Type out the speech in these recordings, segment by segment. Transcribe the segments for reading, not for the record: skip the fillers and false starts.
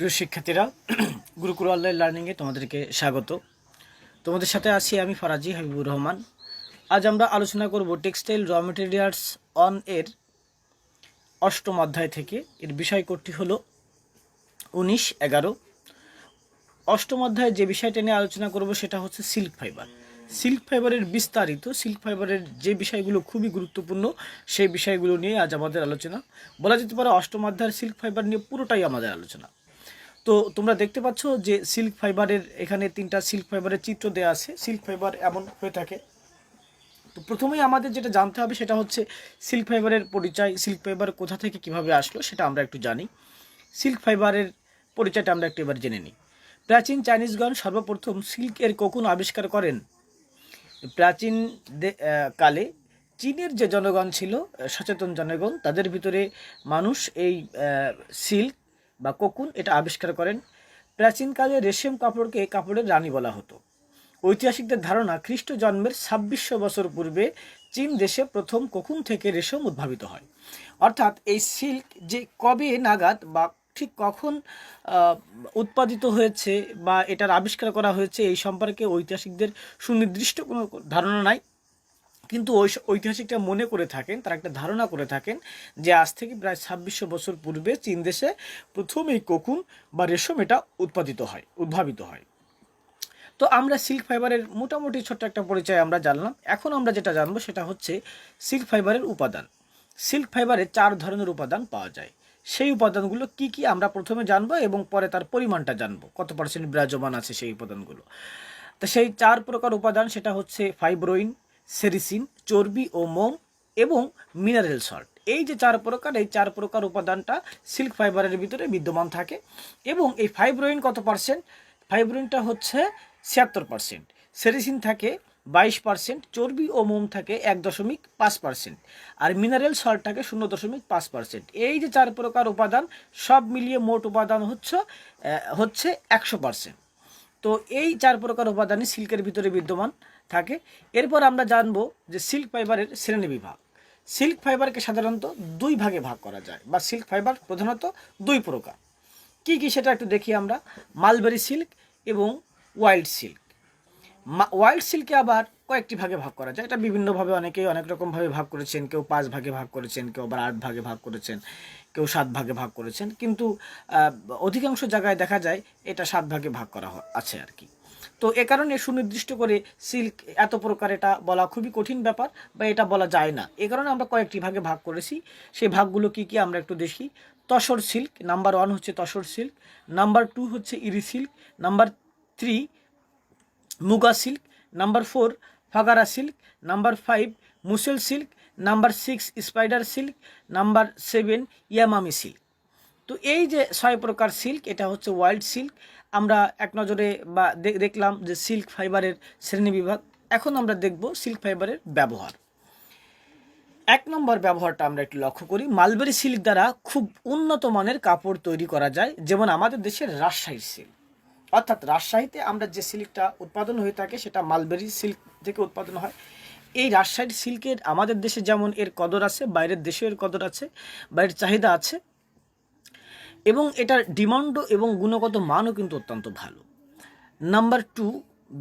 প্রিয় শিক্ষার্থীরা, গুরুকুল অনলাইন লার্নিংয়ে তোমাদেরকে স্বাগত। তোমাদের সাথে আছি আমি ফরাজি হাবিবুর রহমান। আজ আমরা আলোচনা করব টেক্সটাইল র মেটেরিয়ালস অন এর অষ্টম অধ্যায় থেকে। এর বিষয়কোডটি হলো 19-11। অষ্টম অধ্যায়ে যে বিষয়টা নিয়ে আলোচনা করব সেটা হচ্ছে সিল্ক ফাইবার। সিল্ক ফাইবারের বিস্তারিত, সিল্ক ফাইবারের যে বিষয়গুলো খুবই গুরুত্বপূর্ণ সেই বিষয়গুলো নিয়ে আজ আমাদের আলোচনা। বলা যেতে পারে অষ্টম অধ্যায়ের সিল্ক ফাইবার নিয়ে পুরোটাই আমাদের আলোচনা। তো তোমরা দেখতে পাচ্ছ যে সিল্ক ফাইবারের এখানে 3টা সিল্ক ফাইবারের চিত্র দেওয়া আছে। সিল্ক ফাইবার এমন হয়ে থাকে। তো প্রথমেই আমাদের যেটা জানতে হবে সেটা হচ্ছে সিল্ক ফাইবারের পরিচয়। সিল্ক ফাইবার কোথা থেকে কিভাবে আসলো সেটা আমরা একটু জানি। সিল্ক ফাইবারের পরিচয়টা আমরা একটু এবার জেনে নিই। প্রাচীন চাইনিজগণ সর্বপ্রথম সিল্কের কোকুন আবিষ্কার করেন। প্রাচীন কালে চীনের যে জনগণ ছিল, সচেতন জনগণ, তাদের ভিতরে মানুষ এই সিল্ক বা কোকুন এটা আবিষ্কার করেন। প্রাচীনকালে রেশম কাপড়কে কাপড়ের রানী বলা হতো। ঐতিহাসিকদের ধারণা খ্রিস্ট জন্মের 2600 বছর পূর্বে চীন দেশে প্রথম কোকুন থেকে রেশম উদ্ভাবিত হয়। অর্থাৎ এই সিল্ক যে কবে নাগাদ বা ঠিক কখন উৎপাদিত হয়েছে বা এটার আবিষ্কার করা হয়েছে এই সম্পর্কে ঐতিহাসিকদের সুনির্দিষ্ট কোনো ধারণা নাই। কিন্তু ঐতিহাসিকরা মনে করে থাকেন, তারা একটা ধারণা করে থাকেন যে আজ থেকে প্রায় 2600 বছর পূর্বে চীন দেশে প্রথম এই কোকুন বা রেশম এটা উদ্ভাবিত হয়। তো আমরা সিল্ক ফাইবারের মোটামুটি ছোট্ট একটা পরিচয় আমরা জানলাম। এখন আমরা যেটা জানবো সেটা হচ্ছে সিল্ক ফাইবারের উপাদান। সিল্ক ফাইবারে 4 ধরনের উপাদান পাওয়া যায়। সেই উপাদানগুলো কি কি আমরা প্রথমে জানবো এবং পরে তার পরিমাণটা জানবো, কত পার্সেন্ট বিরাজমান আছে সেই উপাদানগুলো। তো সেই 4 প্রকার উপাদান সেটা হচ্ছে ফাইব্রোইন, সেরিসিন, চর্বি ও মোম এবং মিনারেল সল্ট। এই যে 4 প্রকার, এই 4 প্রকার উপাদানটা সিল্ক ফাইবারের ভিতরে বিদ্যমান থাকে। এবং এই ফাইব্রোইন কত পার্সেন্ট? ফাইব্রোইনটা হচ্ছে 76%, সেরিসিন থাকে 22%, চর্বি ও মোম থাকে 1.5%, আর মিনারেল সল্ট থাকে 0.5%। এই যে 4 প্রকার উপাদান সব মিলিয়ে মোট উপাদান হচ্ছে 100%। তো এই 4 প্রকার উপাদানই সিল্কের ভিতরে বিদ্যমান থাকে। এরপর আমরা জানবো যে সিল্ক ফাইবারের শ্রেণী বিভাগ। সিল্ক ফাইবারকে সাধারণত 2 ভাগে ভাগ করা যায়, বা সিল্ক ফাইবার প্রধানত 2 প্রকার। কি কি সেটা একটু দেখি আমরা। মালবেরি সিল্ক এবং ওয়াইল্ড সিল্ক। ওয়াইল্ড সিল্কে আবার কয়েকটি ভাগে ভাগ করা যায়। এটা বিভিন্নভাবে অনেকেই অনেক রকমভাবে ভাগ করেছেন। কেউ 5 ভাগে ভাগ করেছেন, কেউ আবার 8 ভাগে ভাগ করেছেন, কেউ 7 ভাগে ভাগ করেছেন। কিন্তু অধিকাংশ জায়গায় দেখা যায় এটা 7 ভাগে ভাগ করা আছে আর কি। তো এ কারণে সুনির্দিষ্ট করে সিল্ক এত প্রকার এটা বলা খুবই কঠিন ব্যাপার, বা এটা বলা যায় না। এ কারণে আমরা কয়েকটি ভাগে ভাগ করেছি। সেই ভাগগুলো কি কি আমরা একটু দেখি। তসর সিল্ক, নাম্বার 1 হচ্ছে তসর সিল্ক, নাম্বার 2 হচ্ছে Eri silk, number 3 Muga silk, number 4 fagara silk, number 5 mussel silk, number 6 spider silk, number 7 yamamai silk. তো এই যে 6 প্রকার সিল্ক, এটা হচ্ছে ওয়াইল্ড সিল্ক। আমরা এক নজরে বা দেখলাম যে সিল্ক ফাইবারের শ্রেণীবিভাগ। এখন আমরা দেখব সিল্ক ফাইবারের ব্যবহার। 1 নম্বর ব্যবহারটা আমরা একটু লক্ষ্য করি। মালবেরি সিল্ক দ্বারা খুব উন্নত মানের কাপড় তৈরি করা যায়, যেমন আমাদের দেশের রাজশাহী সিল্ক। অর্থাৎ রাজশাহীতে আমরা যে সিল্কটা উৎপাদন হয়ে থাকে সেটা মালবেরি সিল্ক থেকে উৎপাদন হয়। এই রাজশাহীর সিল্কের আমাদের দেশে যেমন এর কদর আছে, বাইরের দেশেও এর কদর আছে, বাইরের চাহিদা আছে, এবং এটার ডিমান্ডও এবং গুণগত মানও কিন্তু অত্যন্ত ভালো। নাম্বার 2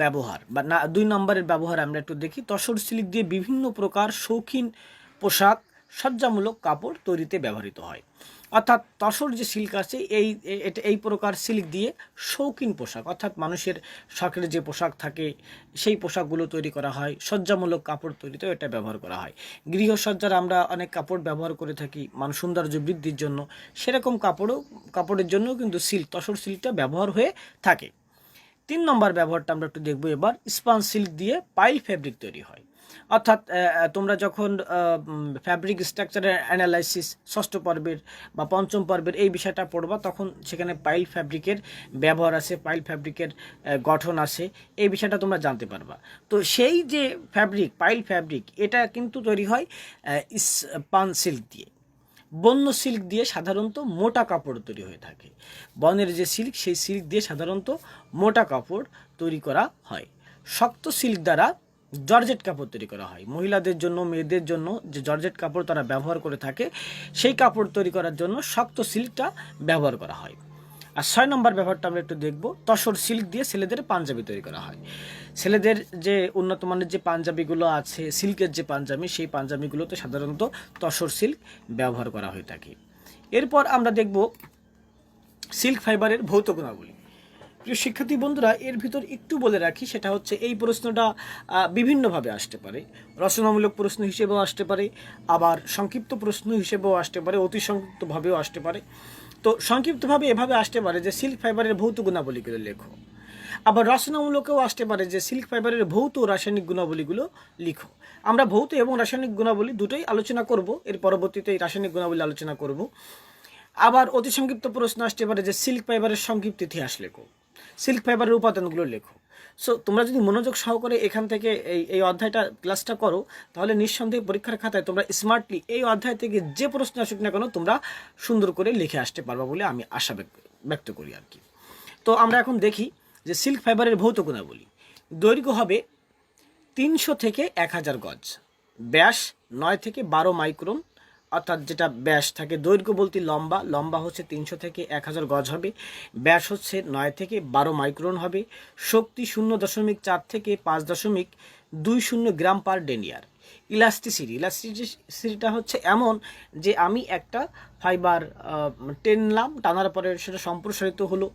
ব্যবহার বা 2 নম্বরের ব্যবহার আমরা একটু দেখি। তসর সিল্ক দিয়ে বিভিন্ন প্রকার শৌখিন পোশাক, সজ্জামূলক কাপড় তৈরিতে ব্যবহৃত হয়। অর্থাৎ তসর যে সিল্ক আছে এই প্রকার সিল্ক দিয়ে শৌখিন পোশাক, অর্থাৎ মানুষের শখের যে পোশাক থাকে সেই পোশাকগুলো তৈরি করা হয়। সজ্জামূলক কাপড় তৈরিতেও এটা ব্যবহার করা হয়। গৃহসজ্জার আমরা অনেক কাপড় ব্যবহার করে থাকি মানুষ সৌন্দর্য বৃদ্ধির জন্য, সেরকম কাপড়ের জন্যও কিন্তু তসর সিল্কটা ব্যবহার হয়ে থাকে। 3 নম্বর ব্যবহারটা আমরা একটু দেখব এবার। স্পঞ্জ সিল্ক দিয়ে পাইল ফ্যাব্রিক তৈরি হয়। অর্থাৎ তোমরা যখন ফ্যাব্রিক স্ট্রাকচারের অ্যানালাইসিস 6ষ্ঠ পর্বের বা 5ম পর্বের এই বিষয়টা পড়বা, তখন সেখানে পাইল ফ্যাব্রিকের ব্যবহার আছে, পাইল ফ্যাব্রিকের গঠন আছে, এই বিষয়টা তোমরা জানতে পারবা। তো সেই যে পাইল ফ্যাব্রিক, এটা কিন্তু তৈরি হয় স্পঞ্জ সিল্ক দিয়ে। বন্য সিল্ক দিয়ে সাধারণত মোটা কাপড় তৈরি হয়ে থাকে। বনের যে সিল্ক, সেই সিল্ক দিয়ে সাধারণত মোটা কাপড় তৈরি করা হয়। শক্ত সিল্ক দ্বারা জর্জেট কাপড় তৈরি করা হয়। মহিলাদের জন্য, মেয়েদের জন্য যে জর্জেট কাপড় তারা ব্যবহার করে থাকে, সেই কাপড় তৈরি করার জন্য শক্ত সিল্কটা ব্যবহার করা হয়। আর 6 নম্বর ব্যাপারটা আমরা একটু দেখব, তসর সিল্ক দিয়ে ছেলেদের পাঞ্জাবি তৈরি করা হয়। ছেলেদের যে উন্নত মানের যে পাঞ্জাবিগুলো আছে, সিল্কের যে পাঞ্জাবি, সেই পাঞ্জাবিগুলোতে সাধারণত তসর সিল্ক ব্যবহার করা হয়ে থাকে। এরপর আমরা দেখব সিল্ক ফাইবারের ভৌত গুণাবলী। প্রিয় শিক্ষার্থী বন্ধুরা, এর ভিতর একটু বলে রাখি, সেটা হচ্ছে এই প্রশ্নটা বিভিন্নভাবে আসতে পারে। রচনামূলক প্রশ্ন হিসেবেও আসতে পারে, আবার সংক্ষিপ্ত প্রশ্ন হিসেবেও আসতে পারে, অতি সংক্ষিপ্তভাবেও আসতে পারে। তো সংক্ষিপ্তভাবে এভাবে আসতে পারে যে সিল্ক ফাইবারের ভৌত গুণাবলীগুলো লেখো। আবার রচনামূলকেও আসতে পারে যে সিল্ক ফাইবারের ভৌত ও রাসায়নিক গুণাবলীগুলো লিখো। আমরা ভৌত এবং রাসায়নিক গুণাবলী দুটোই আলোচনা করব, এর পরবর্তীতে এই রাসায়নিক গুণাবলী আলোচনা করব। আবার অতি সংক্ষিপ্ত প্রশ্ন আসতে পারে যে সিল্ক ফাইবারের সংক্ষিপ্ত ইতিহাস লেখো, সিল্ক ফাইবারের উপাদানগুলো লেখো। সো তোমরা যদি মনোযোগ সহকারে এখান থেকে এই অধ্যায়টা ক্লাসটা করো, তাহলে নিঃসন্দেহে পরীক্ষার খাতায় তোমরা স্মার্টলি এই অধ্যায় থেকে যে প্রশ্ন আসুক না কেন তোমরা সুন্দর করে লিখে আসতে পারবা বলে আমি আশা ব্যক্ত করি আর কি। তো আমরা এখন দেখি যে সিল্ক ফাইবারের ভৌত গুণাবলী। দৈর্ঘ্য হবে 300 থেকে 1000 গজ, ব্যাস 9 থেকে 12 মাইক্রন, অর্থাৎ যেটা ব্যাস থাকে, দৈর্ঘ্য বলতে লম্বা হচ্ছে 300 থেকে 1000 গজ হবে, ব্যাস হচ্ছে 9 থেকে 12 মাইক্রন হবে, শক্তি 0.4 থেকে 5.20 গ্রাম পার ডেনিয়ার। ইলাস্টিসিটিটা হচ্ছে এমন যে আমি একটা ফাইবার টেনলাম, টানার পরে সেটা সম্প্রসারিত হলো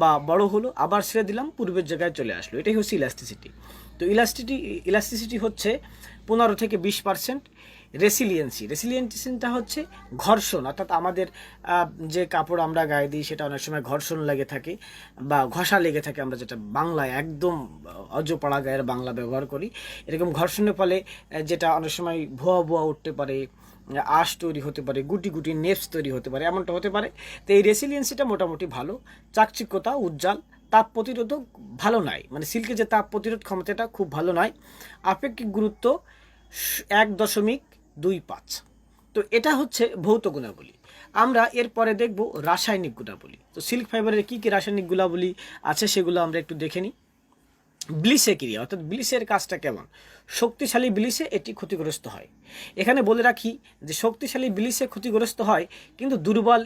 বা বড় হলো, আবার ছেড়ে দিলাম, পূর্বের জায়গায় চলে আসলো, এটাই হচ্ছে ইলাস্টিসিটি। তো ইলাস্টিসিটি হচ্ছে 15 থেকে 20%। রেসিলিয়েন্সিটা হচ্ছে ঘর্ষণ, অর্থাৎ আমাদের যে কাপড় আমরা গায়ে দিই সেটা অনেক সময় ঘর্ষণ লেগে থাকে বা ঘষা লেগে থাকে, আমরা যেটা বাংলায় একদম অজপাড়া গায়ের বাংলা ব্যবহার করি। এরকম ঘর্ষণের ফলে যেটা অনেক সময় ভুয়া উঠতে পারে, আঁশ তৈরি হতে পারে, গুটি গুটি নেপস তৈরি হতে পারে, এমনটা হতে পারে। তো এই রেসিলিয়েন্সিটা মোটামুটি ভালো, চাকচিক্যতা, উজ্জ্বল, তাপ প্রতিরোধক ভালো নয়, মানে সিল্কের যে তাপ প্রতিরোধ ক্ষমতাটা খুব ভালো নয়। আপেক্ষিক গুরুত্ব 1.25। তো এটা হচ্ছে ভৌত গুণাবলী। আমরা এরপরে দেখব রাসায়নিক গুণাবলী। তো সিল্ক ফাইবারের কী কী রাসায়নিক গুণাবলী আছে সেগুলো আমরা একটু দেখে নিই। ব্লিচে ক্রিয়া, অর্থাৎ ব্লিচের কাজটা কেমন? শক্তিশালী ব্লিচে এটি ক্ষতিগ্রস্ত হয়। এখানে বলে রাখি যে শক্তিশালী ব্লিচে ক্ষতিগ্রস্ত হয়, কিন্তু দুর্বল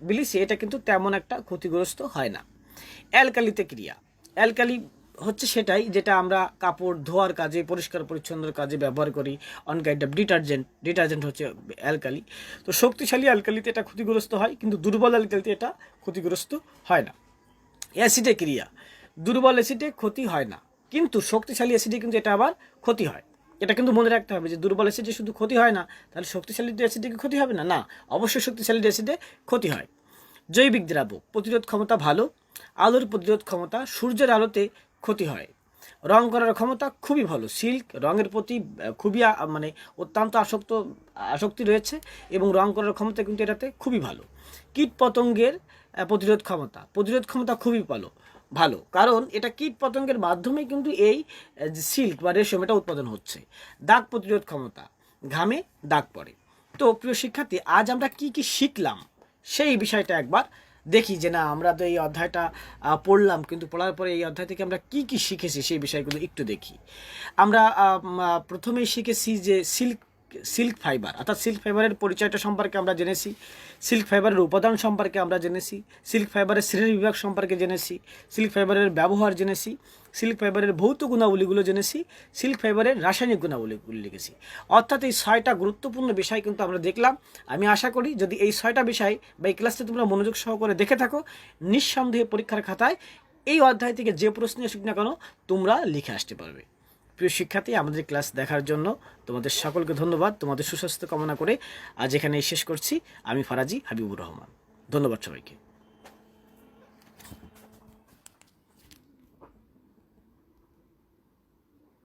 ব্লিচে এটা কিন্তু তেমন একটা ক্ষতিগ্রস্ত হয় না। অ্যালকালিতে ক্রিয়া, অ্যালকালি হচ্ছে সেটাই যেটা আমরা কাপড় ধোয়ার কাজে, পরিষ্কার পরিচ্ছন্নতার কাজে ব্যবহার করি, অন কাইন্ড অফ ডিটারজেন্ট হচ্ছে অ্যালকালি। তো শক্তিশালী অ্যালকালিতে এটা ক্ষতিগ্রস্ত হয়, কিন্তু দুর্বল অ্যালকালিতে এটা ক্ষতিগ্রস্ত হয় না। অ্যাসিডে ক্রিয়া, দুর্বল অ্যাসিডে ক্ষতি হয় না, কিন্তু শক্তিশালী অ্যাসিডে কিন্তু এটা আবার ক্ষতি হয়। এটা কিন্তু মনে রাখতে হবে যে দুর্বল অ্যাসিডে শুধু ক্ষতি হয় না, তাহলে শক্তিশালী অ্যাসিডে কি ক্ষতি হবে না? না, অবশ্যই শক্তিশালী অ্যাসিডে ক্ষতি হয়। জৈবিক দ্রাবক, প্রতিরোধ ক্ষমতা ভালো, আলোর প্রতিরোধ ক্ষমতা, সূর্যের আলোতে ক্ষতি হয়, রং করার ক্ষমতা খুবই ভালো। সিল্ক রঙের প্রতি খুবই মানে অত্যন্ত আসক্তি রয়েছে, এবং রং করার ক্ষমতা কিন্তু এটাতে খুবই ভালো। কীট পতঙ্গের প্রতিরোধ ক্ষমতা খুবই ভালো, কারণ এটা কীট পতঙ্গের মাধ্যমে কিন্তু এই সিল্ক বা রেশম এটা উৎপাদন হচ্ছে। দাগ প্রতিরোধ ক্ষমতা, ঘামে দাগ পড়ে। তো প্রিয় শিক্ষার্থী, আজ আমরা কি কি শিখলাম সেই বিষয়টা একবার দেখি, যে না আমরা তো এই অধ্যায়টা পড়লাম, কিন্তু পড়ার পরে এই অধ্যায় থেকে আমরা কি কি শিখেছি সেই বিষয়গুলো একটু দেখি। আমরা প্রথমেই শিখেছি যে সিল্ক ফাইবার, অর্থাৎ সিল্ক ফাইবারের পরিচয়টা সম্পর্কে আমরা জেনেছি, সিল্ক ফাইবারের উপাদান সম্পর্কে আমরা জেনেছি, সিল্ক ফাইবারের শ্রেণী বিভাগ সম্পর্কে জেনেছি, সিল্ক ফাইবারের ব্যবহার জেনেছি, সিল্ক ফাইবারের ভৌত গুণাবলীগুলো জেনেছি, সিল্ক ফাইবারের রাসায়নিক গুণাবলীগুলো লিখেছি। অর্থাৎ এই 6টা গুরুত্বপূর্ণ বিষয় কিন্তু আমরা দেখলাম। আমি আশা করি যদি এই 6টা বিষয় বা এই ক্লাসটা তোমরা মনোযোগ সহকারে দেখে থাকো, নিঃসন্দেহে পরীক্ষার খাতায় এই অধ্যায় থেকে যে প্রশ্ন আসুক না কেন তোমরা লিখে আসতে পারবে। প্রিয় শিক্ষার্থী, আমাদের ক্লাস দেখার জন্য তোমাদের সকলকে ধন্যবাদ। তোমাদের সুস্বাস্থ্য কামনা করে আজ এখানেই শেষ করছি। আমি ফারাজি হাবিবুর রহমান। ধন্যবাদ সবাইকে।